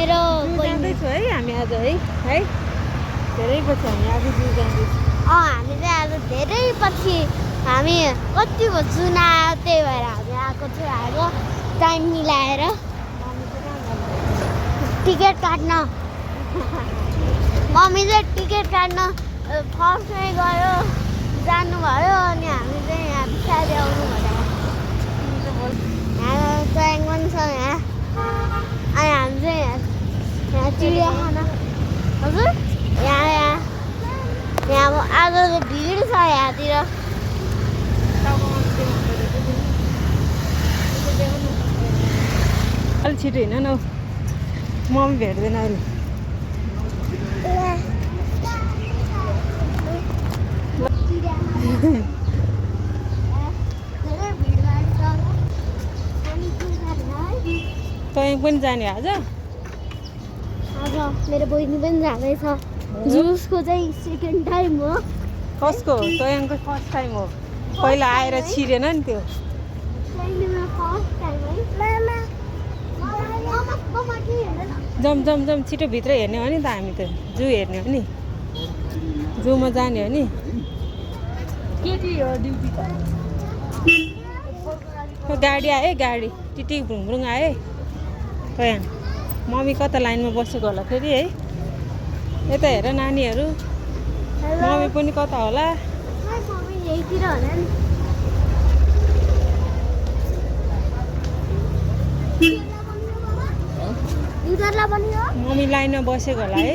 मेरो जाँदैछौँ है हामी आज है धेरै पछि हामी आज जू जाँदैछौँ। हामी चाहिँ आज धेरै पछि हामी कति जुन आयो त्यही भएर हामी आएको थियो आज टाइम मिलाएर टिकट काट्न। मम्मी चाहिँ टिकट काट्न फर्स्टमै गयो जानुभयो अनि हामी चाहिँ यहाँ पछाडि आउनु भयो। यहाँ ट्याङ पनि छ यहाँ अनि हामी चाहिँ यहाँ चिडियाखाना हजुर यहाँ आज त भिड छ यहाँतिर। अलिक छिटो हिँड न मम्मी भेट्दैन अहिले। तयाङ पनि जाने आज मेरो बहिनी पनि जाँदैछ। जुसको चाहिँ सेकेन्ड टाइम हो। कसको तयाङको फर्स्ट टाइम हो। पहिला आएर छिरेन नि त्यो। जम छिटो भित्र हेर्ने हो नि त हामी त जू हेर्ने हो नि जूमा जाने हो नि। गाडी आयो गाडी टिटिक भुङभुङ आयो। तयाङ मम्मी कता लाइनमा बसेको होला फेरि है। यता हेर नानीहरू मम्मी पनि कता होला। मम्मी लाइनमा बसेको होला है।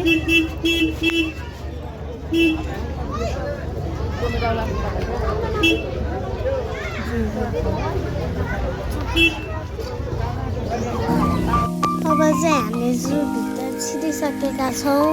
अब चाहिँ हामी जूभित्र छिरिसकेका छौँ।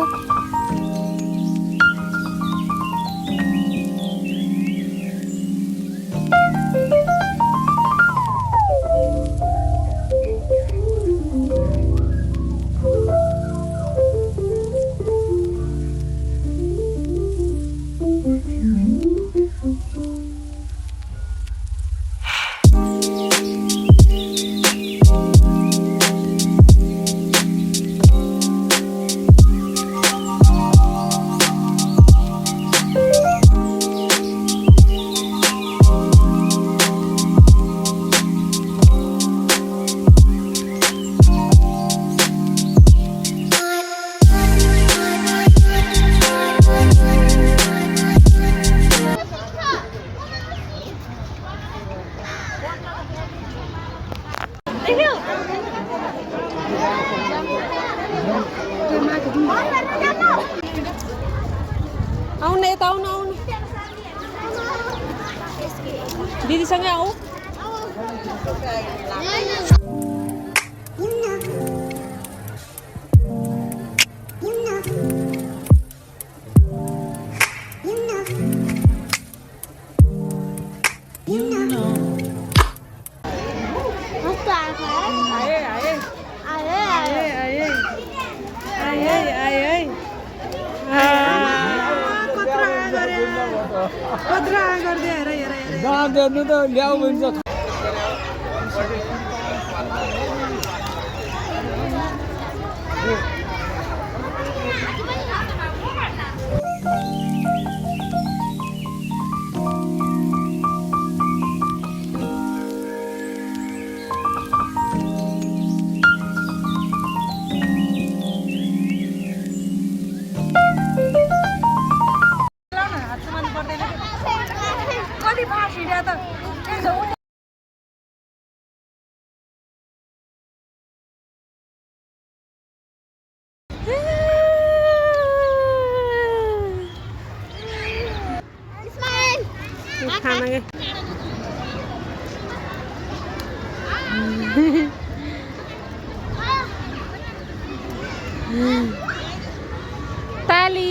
आउन यता आउनु दिदीसँगै आऊ। गर्नु त ल्याउ भन्छ। खाना के ताली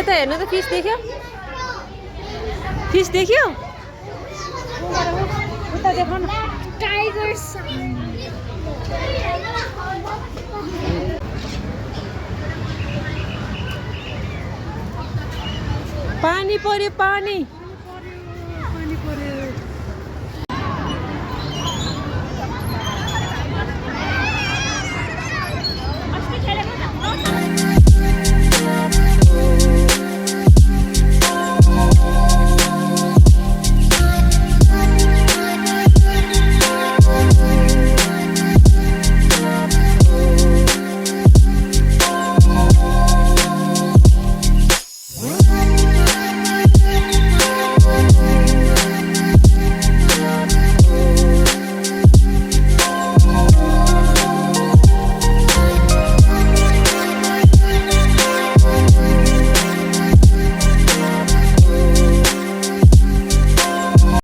यता हेर्नु त फिस देख्यो फिस देख्यो उता देखाउनु टाइगर पानी पर्यो पानी